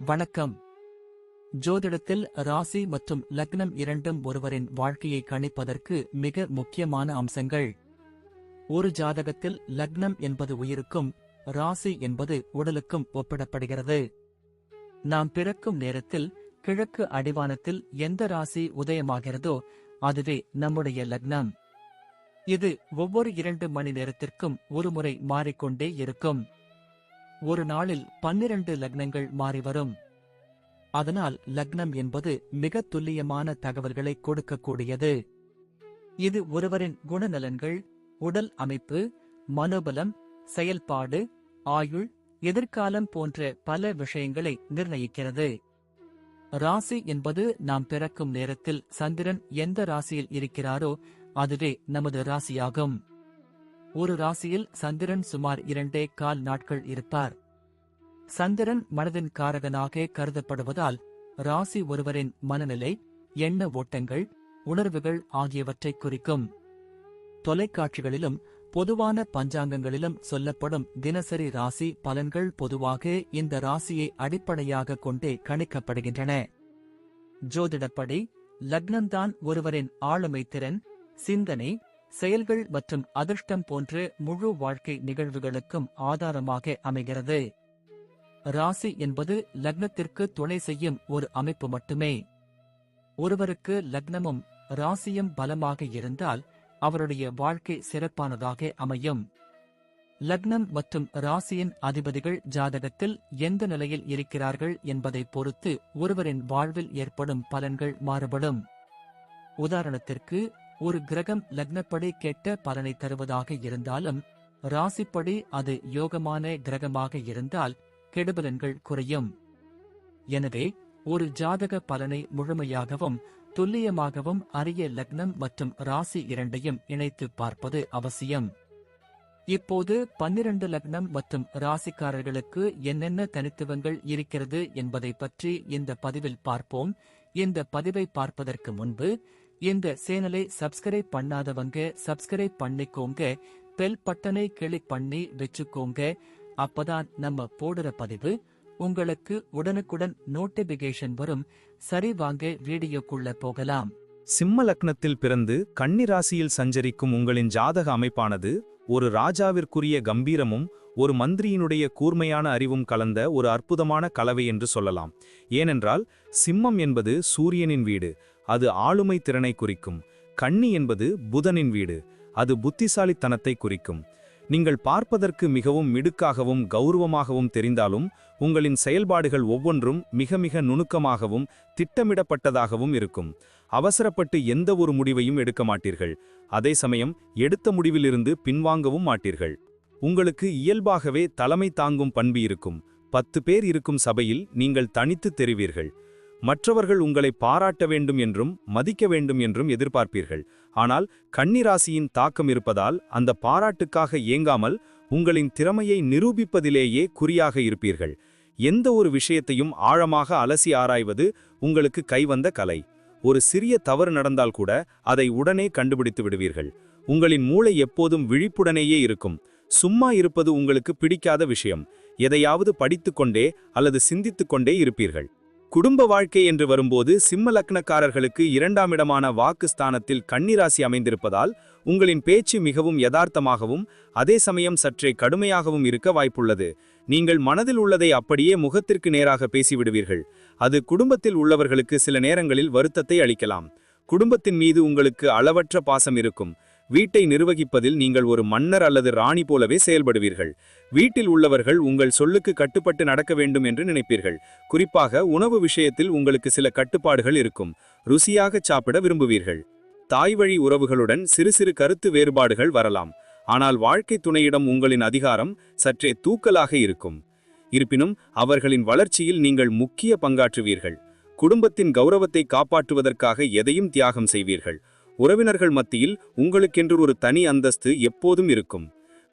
வணக்கம். ஜோதிடத்தில் ராசி மற்றும் லக்னம் இரண்டும் ஒருவரின் வாழ்க்கையை கணிப்பதற்கு மிக முக்கியமான அம்சங்கள். ஒரு ஜாதகத்தில் லக்னம் என்பது உயிருக்கும், ராசி என்பது உடலுக்கும் ஒப்பிடப்படுகிறது. நாம் பிறக்கும் நேரத்தில் கிழக்கு அடிவானத்தில் எந்த ராசி உதயமாகிறதோ அதுவே நம்முடைய லக்னம். இது ஒவ்வொரு 2 மணி நேரத்திற்கும் ஒருமுறை மாறிக்கொண்டே இருக்கும். ஒரு நாளில் 12 லக்னங்கள் மாறிவரும். அதனால் லக்னம் என்பது மிக துல்லியமான தகவல்களை கொடுக்கக்கூடியது. இது ஒருவரின் குணநலன்கள், உடல் அமைப்பு, மனோபலம், செயல்பாடு, ஆயுள், எதிர்காலம் போன்ற பல விஷயங்களை நிர்ணயிக்கிறது. ராசி என்பது நாம் பிறக்கும் நேரத்தில் சந்திரன் எந்த ராசியில் இருக்கிறாரோ அதுவே நமது ராசியாகும். ஒரு ராசியில் சந்திரன் சுமார் 2.25 நாட்கள் இருப்பார். சந்திரன் மனதின் காரகனாக கருதப்படுவதால் ராசி ஒருவரின் மனநிலை, எண்ண ஓட்டங்கள், உணர்வுகள் ஆகியவற்றை குறிக்கும். தொலைக்காட்சிகளிலும் பொதுவான பஞ்சாங்கங்களிலும் சொல்லப்படும் தினசரி ராசி பலன்கள் பொதுவாக இந்த ராசியை அடிப்படையாக கொண்டே கணிக்கப்படுகின்றன. ஜோதிடப்படி லக்னம்தான் ஒருவரின் ஆளுமை திறன், சிந்தனை, செயல்கள் மற்றும் அதிர்ஷ்டம் போன்ற முழு வாழ்க்கை நிகழ்வுகளுக்கும் ஆதாரமாக அமைகிறது. ராசி என்பது லக்னத்திற்கு துணை செய்யும் ஒரு அமைப்பு மட்டுமே. ஒருவருக்கு லக்னமும் ராசியும் பலமாக இருந்தால் அவருடைய வாழ்க்கை சிறப்பானதாக அமையும். லக்னம் மற்றும் ராசியின் அதிபதிகள் ஜாதகத்தில் எந்த நிலையில் இருக்கிறார்கள் என்பதை பொறுத்து ஒருவரின் வாழ்வில் ஏற்படும் பலன்கள் மாறுபடும். உதாரணத்திற்கு, ஒரு கிரகம் லக்னப்படி கெட்ட பலனை தருவதாக இருந்தாலும் ராசிப்படி அது யோகமான கிரகமாக இருந்தால் கெடுபலன்கள் குறையும். எனவே ஒரு ஜாதக பலனை முழுமையாகவும் துல்லியமாகவும் அறிய லக்னம் மற்றும் ராசி இரண்டையும் இணைத்து பார்ப்பது அவசியம். இப்போது 12 லக்னம் மற்றும் ராசிக்காரர்களுக்கு என்னென்ன தனித்துவங்கள் இருக்கிறது என்பதை பற்றி இந்த பதிவில் பார்ப்போம். இந்த பதிவை பார்ப்பதற்கு முன்பு இந்த சேனலை சப்ஸ்கிரைப் பண்ணாதவங்க சப்ஸ்கிரைப் பண்ணிக்கோங்க, பெல் பட்டனை கிளிக் பண்ணி வச்சுக்கோங்க. அப்பதான் நம்ம போடுற பதிவு உங்களுக்கு உடனுக்குடன் நோட்டிபிகேஷன் வரும். சரி, வாங்க வீடியோக்குள்ள போகலாம். சிம்ம லக்னத்தில் பிறந்து கன்னி ராசியில் சஞ்சரிக்கும் உங்களின் ஜாதக அமைப்பானது ஒரு ராஜாவிற்குரிய கம்பீரமும் ஒரு மந்திரியினுடைய கூர்மையான அறிவும் கலந்த ஒரு அற்புதமான கலவை என்று சொல்லலாம். ஏனென்றால் சிம்மம் என்பது சூரியனின் வீடு, அது ஆளுமை திறனை குறிக்கும். கன்னி என்பது புதனின் வீடு, அது புத்திசாலித்தனத்தை குறிக்கும். நீங்கள் பார்ப்பதற்கு மிகவும் மிடுக்காகவும் கௌரவமாகவும் தெரிந்தாலும் உங்களின் செயல்பாடுகள் ஒவ்வொன்றும் மிக மிக நுணுக்கமாகவும் திட்டமிடப்பட்டதாகவும் இருக்கும். அவசரப்பட்டு எந்த ஒரு முடிவையும் எடுக்க மாட்டீர்கள். அதே சமயம் எடுத்த முடிவிலிருந்து பின்வாங்கவும் மாட்டீர்கள். உங்களுக்கு இயல்பாகவே தலைமை தாங்கும் பண்பு இருக்கும். 10 பேர் இருக்கும் சபையில் நீங்கள் தனித்து தெரிவீர்கள். மற்றவர்கள் உங்களை பாராட்ட வேண்டும் என்றும் மதிக்க வேண்டும் என்றும் எதிர்பார்ப்பீர்கள். ஆனால் கன்னிராசியின் தாக்கம் இருப்பதால் அந்த பாராட்டுக்காக ஏங்காமல் உங்களின் திறமையை நிரூபிப்பதிலேயே குறியாக இருப்பீர்கள். எந்த ஒரு விஷயத்தையும் ஆழமாக அலசி ஆராய்வது உங்களுக்கு கைவந்த கலை. ஒரு சிறிய தவறு நடந்தால் கூட அதை உடனே கண்டுபிடித்து விடுவீர்கள். உங்களின் மூளை எப்போதும் விழிப்புடனேயே இருக்கும். சும்மா இருப்பது உங்களுக்கு பிடிக்காத விஷயம். எதையாவது படித்துக்கொண்டே அல்லது சிந்தித்துக்கொண்டே இருப்பீர்கள். குடும்ப வாழ்க்கை என்று வரும்போது சிம்ம லக்னக்காரர்களுக்கு 2ஆம் இடமான வாக்கு ஸ்தானத்தில் கன்னிராசி அமைந்திருப்பதால் உங்களின் பேச்சு மிகவும் யதார்த்தமாகவும் அதே சமயம் சற்றே கடுமையாகவும் இருக்க வாய்ப்புள்ளது. நீங்கள் மனதில் உள்ளதை அப்படியே முகத்திற்கு நேராக பேசிவிடுவீர்கள். அது குடும்பத்தில் உள்ளவர்களுக்கு சில நேரங்களில் வருத்தத்தை அளிக்கலாம். குடும்பத்தின் மீது உங்களுக்கு அளவற்ற பாசம் இருக்கும். வீட்டை நிர்வகிப்பதில் நீங்கள் ஒரு மன்னர் அல்லது ராணி போலவே செயல்படுவீர்கள். வீட்டில் உள்ளவர்கள் உங்கள் சொல்லுக்கு கட்டுப்பட்டு நடக்க வேண்டும் என்று நினைப்பீர்கள். குறிப்பாக உணவு விஷயத்தில் உங்களுக்கு சில கட்டுப்பாடுகள் இருக்கும். ருசியாக சாப்பிட விரும்புவீர்கள். தாய் வழி உறவுகளுடன் சிறு சிறு கருத்து வேறுபாடுகள் வரலாம். ஆனால் வாழ்க்கை துணையிடம் உங்களின் அதிகாரம் சற்றே தூக்கலாக இருக்கும். இருப்பினும் அவர்களின் வளர்ச்சியில் நீங்கள் முக்கிய பங்காற்றுவீர்கள். குடும்பத்தின் கௌரவத்தை காப்பாற்றுவதற்காக எதையும் தியாகம் செய்வீர்கள். உறவினர்கள் மத்தியில் உங்களுக்கென்று ஒரு தனி அந்தஸ்து எப்போதும் இருக்கும்.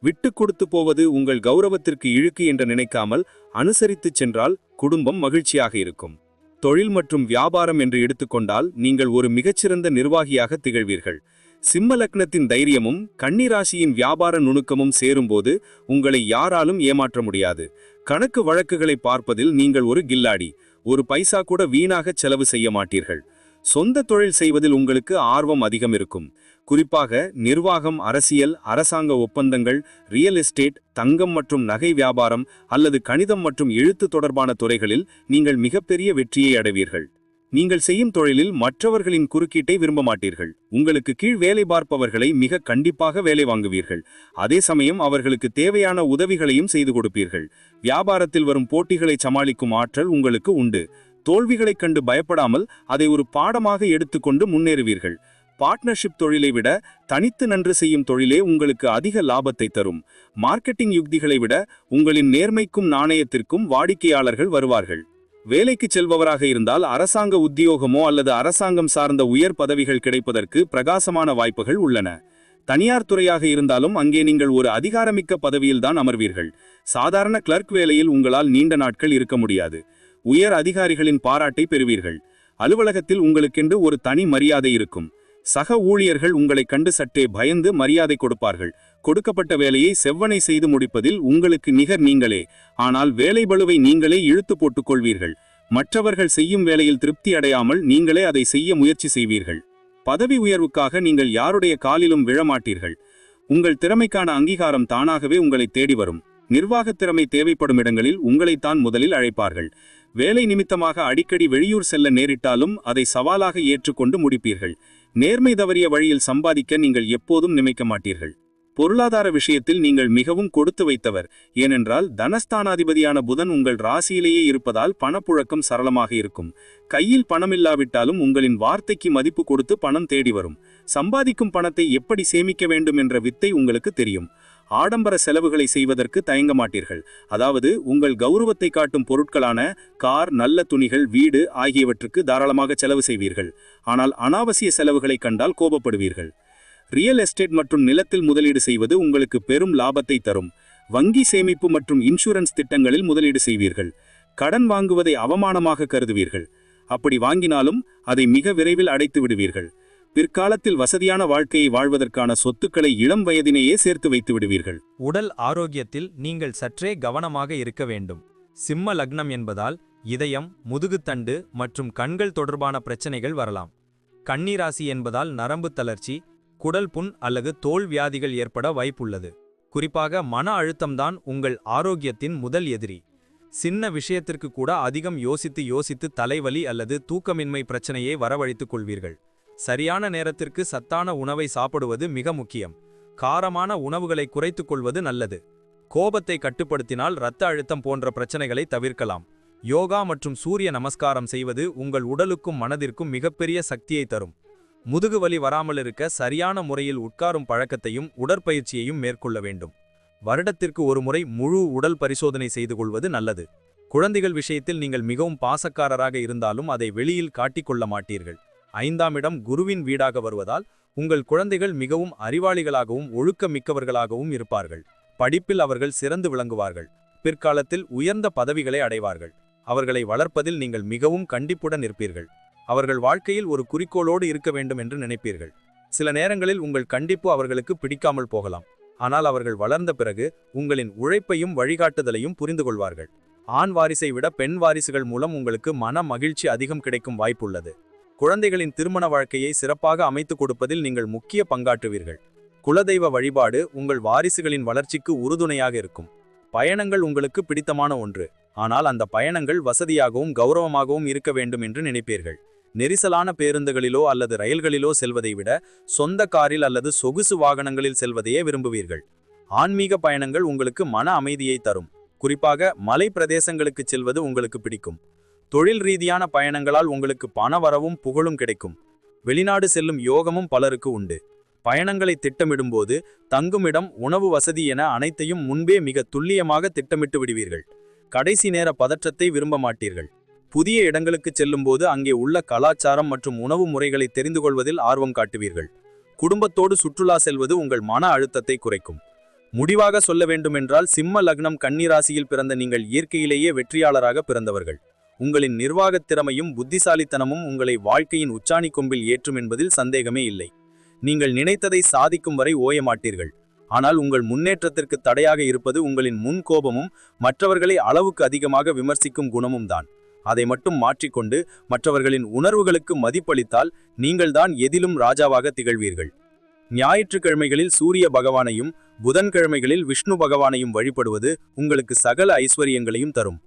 விட்டு கொடுத்து போவது உங்கள் கௌரவத்திற்கு இழுக்கு என்று நினைக்காமல் அனுசரித்து சென்றால் குடும்பம் மகிழ்ச்சியாக இருக்கும். தொழில் மற்றும் வியாபாரம் என்று எடுத்துக்கொண்டால் நீங்கள் ஒரு மிகச்சிறந்த நிர்வாகியாக திகழ்வீர்கள். சிம்ம லக்னத்தின் தைரியமும் கன்னிராசியின் வியாபார நுணுக்கமும் சேரும்போது உங்களை யாராலும் ஏமாற்ற முடியாது. கணக்கு வழக்குகளை பார்ப்பதில் நீங்கள் ஒரு கில்லாடி. ஒரு பைசா கூட வீணாக செலவு செய்ய மாட்டீர்கள். சொந்த தொழில் செய்வதில் உங்களுக்கு ஆர்வம் அதிகம் இருக்கும். குறிப்பாக நிர்வாகம், அரசியல், அரசாங்க ஒப்பந்தங்கள், ரியல் எஸ்டேட், தங்கம் மற்றும் நகை வியாபாரம் அல்லது கணிதம் மற்றும் எழுத்து தொடர்பான துறைகளில் நீங்கள் மிகப்பெரிய வெற்றியை அடைவீர்கள். நீங்கள் செய்யும் தொழிலில் மற்றவர்களின் குறுக்கீட்டை விரும்ப மாட்டீர்கள். உங்களுக்கு கீழ் வேலை பார்ப்பவர்களை மிக கண்டிப்பாக வேலை வாங்குவீர்கள். அதே சமயம் அவர்களுக்கு தேவையான உதவிகளையும் செய்து கொடுப்பீர்கள். வியாபாரத்தில் வரும் போட்டிகளை சமாளிக்கும் ஆற்றல் உங்களுக்கு உண்டு. தோல்விகளைக் கண்டு பயப்படாமல் அதை ஒரு பாடமாக எடுத்துக்கொண்டு முன்னேறுவீர்கள். பார்ட்னர்ஷிப் தொழிலை விட தனித்து நன்று செய்யும் தொழிலே உங்களுக்கு அதிக லாபத்தை தரும். மார்க்கெட்டிங் யுக்திகளை விட உங்களின் நேர்மைக்கும் நாணயத்திற்கும் வாடிக்கையாளர்கள் வருவார்கள். வேலைக்கு செல்பவராக இருந்தால் அரசாங்க உத்தியோகமோ அல்லது அரசாங்கம் சார்ந்த உயர் பதவிகள் கிடைப்பதற்கு பிரகாசமான வாய்ப்புகள் உள்ளன. தனியார் துறையாக இருந்தாலும் அங்கே நீங்கள் ஒரு அதிகாரமிக்க பதவியில்தான் அமர்வீர்கள். சாதாரண கிளர்க் வேலையில் உங்களால் நீண்ட நாட்கள் இருக்க முடியாது. உயர் அதிகாரிகளின் பாராட்டை பெறுவீர்கள். அலுவலகத்தில் உங்களுக்கென்று ஒரு தனி மரியாதை இருக்கும். சக ஊழியர்கள் உங்களை கண்டு சற்றே பயந்து மரியாதை கொடுப்பார்கள். கொடுக்கப்பட்ட வேலையை செவ்வனை செய்து முடிப்பதில் உங்களுக்கு நிகர் நீங்களே. ஆனால் வேலை பளுவை நீங்களே இழுத்து போட்டுக் கொள்வீர்கள். மற்றவர்கள் செய்யும் வேலையில் திருப்தி அடையாமல் நீங்களே அதை செய்ய முயற்சி செய்வீர்கள். பதவி உயர்வுக்காக நீங்கள் யாருடைய காலிலும் விழமாட்டீர்கள். உங்கள் திறமைக்கான அங்கீகாரம் தானாகவே உங்களை தேடி வரும். நிர்வாகத் திறமை தேவைப்படும் இடங்களில் உங்களைத்தான் முதலில் அழைப்பார்கள். வேலை நிமித்தமாக அடிக்கடி வெளியூர் செல்ல நேரிட்டாலும் அதை சவாலாக ஏற்றுக்கொண்டு முடிப்பீர்கள். நேர்மை தவறிய வழியில் சம்பாதிக்க நீங்கள் எப்போதும் நினைக்க மாட்டீர்கள். பொருளாதார விஷயத்தில் நீங்கள் மிகவும் கொடுத்து வைத்தவர். ஏனென்றால் தனஸ்தானாதிபதியான புதன் உங்கள் ராசியிலேயே இருப்பதால் பணப்புழக்கம் சரளமாக இருக்கும். கையில் பணமில்லாவிட்டாலும் உங்களின் வார்த்தைக்கு மதிப்பு கொடுத்து பணம் தேடி வரும். சம்பாதிக்கும் பணத்தை எப்படி சேமிக்க வேண்டும் என்ற வித்தை உங்களுக்கு தெரியும். ஆடம்பர செலவுகளை செய்வதற்கு தயங்க மாட்டீர்கள். அதாவது உங்கள் கௌரவத்தை காட்டும் பொருட்களான கார், நல்ல துணிகள், வீடு ஆகியவற்றுக்கு தாராளமாக செலவு செய்வீர்கள். ஆனால் அனாவசிய செலவுகளை கண்டால் கோபப்படுவீர்கள். ரியல் எஸ்டேட் மற்றும் நிலத்தில் முதலீடு செய்வது உங்களுக்கு பெரும் லாபத்தை தரும். வங்கி சேமிப்பு மற்றும் இன்சூரன்ஸ் திட்டங்களில் முதலீடு செய்வீர்கள். கடன் வாங்குவதை அவமானமாக கருதுவீர்கள். அப்படி வாங்கினாலும் அதை மிக விரைவில் அடைத்து விடுவீர்கள். பிற்காலத்தில் வசதியான வாழ்க்கையை வாழ்வதற்கான சொத்துக்களை இளம் வயதினேயே சேர்த்து வைத்து விடுவீர்கள். உடல் ஆரோக்கியத்தில் நீங்கள் சற்றே கவனமாக இருக்க வேண்டும். சிம்ம லக்னம் என்பதால் இதயம், முதுகுத்தண்டு மற்றும் கண்கள் தொடர்பான பிரச்சனைகள் வரலாம். கன்னிராசி என்பதால் நரம்பு தளர்ச்சி, குடல் புண் அல்லது தோல் வியாதிகள் ஏற்பட வாய்ப்புள்ளது. குறிப்பாக மன அழுத்தம்தான் உங்கள் ஆரோக்கியத்தின் முதல் எதிரி. சின்ன விஷயத்திற்கு கூட அதிகம் யோசித்து தலைவலி அல்லது தூக்கமின்மை பிரச்சனையை வரவழைத்துக் கொள்வீர்கள். சரியான நேரத்திற்கு சத்தான உணவை சாப்பிடுவது மிக முக்கியம். காரமான உணவுகளை குறைத்துக் கொள்வது நல்லது. கோபத்தை கட்டுப்படுத்தினால் இரத்த அழுத்தம் போன்ற பிரச்சனைகளை தவிர்க்கலாம். யோகா மற்றும் சூரிய நமஸ்காரம் செய்வது உங்கள் உடலுக்கும் மனதிற்கும் மிகப்பெரிய சக்தியை தரும். முதுகுவலி வராமல் இருக்க சரியான முறையில் உட்காரும் பழக்கத்தையும் உடற்பயிற்சியையும் மேற்கொள்ள வேண்டும். வருடத்திற்கு ஒரு முறை முழு உடல் பரிசோதனை செய்து கொள்வது நல்லது. குழந்தைகள் விஷயத்தில் நீங்கள் மிகவும் பாசக்காரராக இருந்தாலும் அதை வெளியில் காட்டிக்கொள்ள மாட்டீர்கள். 5ஆம் இடம் குருவின் வீடாக வருவதால் உங்கள் குழந்தைகள் மிகவும் அறிவாளிகளாகவும் ஒழுக்கமிக்கவர்களாகவும் இருப்பார்கள். படிப்பில் அவர்கள் சிறந்து விளங்குவார்கள். பிற்காலத்தில் உயர்ந்த பதவிகளை அடைவார்கள். அவர்களை வளர்ப்பதில் நீங்கள் மிகவும் கண்டிப்புடன் இருப்பீர்கள். அவர்கள் வாழ்க்கையில் ஒரு குறிக்கோளோடு இருக்க வேண்டும் என்று நினைப்பீர்கள். சில நேரங்களில் உங்கள் கண்டிப்பு அவர்களுக்கு பிடிக்காமல் போகலாம். ஆனால் அவர்கள் வளர்ந்த பிறகு உங்களின் உழைப்பையும் வழிகாட்டுதலையும் புரிந்து கொள்வார்கள். ஆண் வாரிசை விட பெண் வாரிசுகள் மூலம் உங்களுக்கு மன மகிழ்ச்சி அதிகம் கிடைக்கும் வாய்ப்புள்ளது. குழந்தைகளின் திருமண வாழ்க்கையை சிறப்பாக அமைத்துக் கொடுப்பதில் நீங்கள் முக்கிய பங்காற்றுவீர்கள். குலதெய்வ வழிபாடு உங்கள் வாரிசுகளின் வளர்ச்சிக்கு உறுதுணையாக இருக்கும். பயணங்கள் உங்களுக்கு பிடித்தமான ஒன்று. ஆனால் அந்த பயணங்கள் வசதியாகவும் கௌரவமாகவும் இருக்க வேண்டும் என்று நினைப்பீர்கள். நெரிசலான பேருந்துகளிலோ அல்லது ரயில்களிலோ செல்வதை விட சொந்த காரில் அல்லது சொகுசு வாகனங்களில் செல்வதையே விரும்புவீர்கள். ஆன்மீக பயணங்கள் உங்களுக்கு மன அமைதியை தரும். குறிப்பாக மலை பிரதேசங்களுக்கு செல்வது உங்களுக்கு பிடிக்கும். தொழில் ரீதியான பயணங்களால் உங்களுக்கு பண வரவும் புகழும் கிடைக்கும். வெளிநாடு செல்லும் யோகமும் பலருக்கு உண்டு. பயணங்களை திட்டமிடும்போது தங்குமிடம், உணவு வசதி என அனைத்தையும் முன்பே மிக துல்லியமாக திட்டமிட்டு விடுவீர்கள். கடைசி நேர பதற்றத்தை விரும்ப மாட்டீர்கள். புதிய இடங்களுக்கு செல்லும்போது அங்கே உள்ள கலாச்சாரம் மற்றும் உணவு முறைகளை தெரிந்து கொள்வதில் ஆர்வம் காட்டுவீர்கள். குடும்பத்தோடு சுற்றுலா செல்வது உங்கள் மன அழுத்தத்தை குறைக்கும். முடிவாக சொல்ல வேண்டுமென்றால் சிம்ம லக்னம் கன்னிராசியில் பிறந்த நீங்கள் இயற்கையிலேயே வெற்றியாளராக பிறந்தவர்கள். உங்களின் நிர்வாகத் திறமையும் புத்திசாலித்தனமும் உங்களை வாழ்க்கையின் உச்சாணி கொம்பில் ஏற்றும் என்பதில் சந்தேகமே இல்லை. நீங்கள் நினைத்ததை சாதிக்கும் வரை ஓய மாட்டீர்கள். ஆனால் உங்கள் முன்னேற்றத்திற்கு தடையாக இருப்பது உங்களின் முன்கோபமும் மற்றவர்களை அளவுக்கு அதிகமாக விமர்சிக்கும் குணமும் தான். அதை மட்டும் மாற்றிக்கொண்டு மற்றவர்களின் உணர்வுகளுக்கு மதிப்பளித்தால் நீங்கள்தான் எதிலும் ராஜாவாக திகழ்வீர்கள். ஞாயிற்றுக்கிழமைகளில் சூரிய பகவானையும் புதன்கிழமைகளில் விஷ்ணு பகவானையும் வழிபடுவது உங்களுக்கு சகல ஐஸ்வர்யங்களையும் தரும்.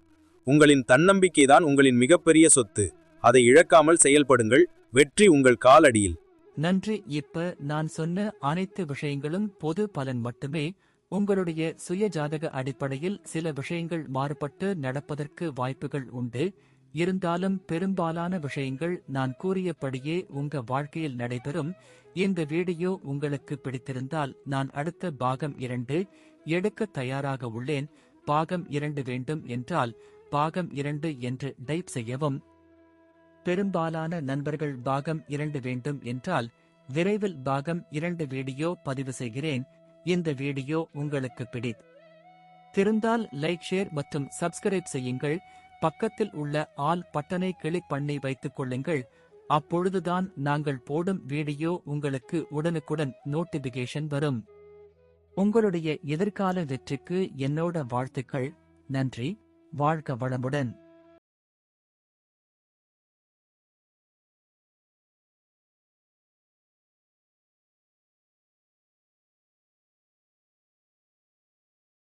உங்களின் தன்னம்பிக்கைதான் உங்களின் மிகப்பெரிய சொத்து. அதை இழக்காமல் செயல்படுங்கள். வெற்றி உங்கள் காலடியில். நன்றி. இப்ப நான் சொன்ன அனைத்து விஷயங்களும் பொது பலன் மட்டுமே. உங்களுடைய சுய ஜாதக அடிப்படையில் சில விஷயங்கள் மாறுபட்டு நடப்பதற்கு வாய்ப்புகள் உண்டு. இருந்தாலும் பெரும்பாலான விஷயங்கள் நான் கூறியபடியே உங்க வாழ்க்கையில் நடைபெறும். இந்த வீடியோ உங்களுக்கு பிடித்திருந்தால் நான் அடுத்த பாகம் 2 எடுக்க தயாராக உள்ளேன். பாகம் 2 வேண்டும் என்றால் பாகம் 2 என்று டைப் செய்யவும். பெரும்பாலான நண்பர்கள் பாகம் 2 வேண்டும் என்றால் விரைவில் பாகம் 2 வீடியோ பதிவு செய்கிறேன். இந்த வீடியோ உங்களுக்கு பிடித்திருந்தால் லைக், ஷேர் மற்றும் சப்ஸ்கிரைப் செய்யுங்கள். பக்கத்தில் உள்ள ஆல் பட்டனை கிளிக் பண்ணி வைத்துக் கொள்ளுங்கள். அப்பொழுதுதான் நாங்கள் போடும் வீடியோ உங்களுக்கு உடனுக்குடன் நோட்டிபிகேஷன் வரும். உங்களுடைய எதிர்கால வெற்றிக்கு என்னோட வாழ்த்துக்கள். நன்றி. வாழ்க வளமுடன்.